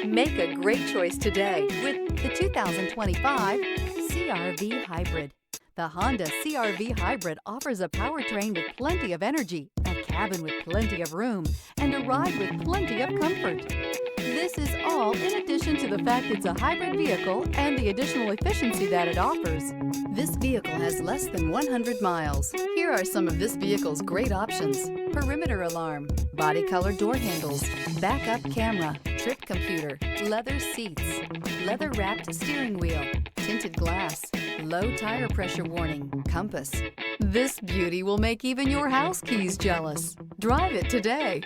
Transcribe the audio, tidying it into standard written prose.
Make a great choice today with the 2025 CR-V Hybrid. The Honda CR-V Hybrid offers a powertrain with plenty of energy, a cabin with plenty of room, and a ride with plenty of comfort. This is all in addition to the fact it's a hybrid vehicle and the additional efficiency that it offers. This vehicle has less than 100 miles. Here are some of this vehicle's great options: perimeter alarm, body color door handles, backup camera, trip computer, leather seats, leather wrapped steering wheel, tinted glass, low tire pressure warning, compass. This beauty will make even your house keys jealous. Drive it today.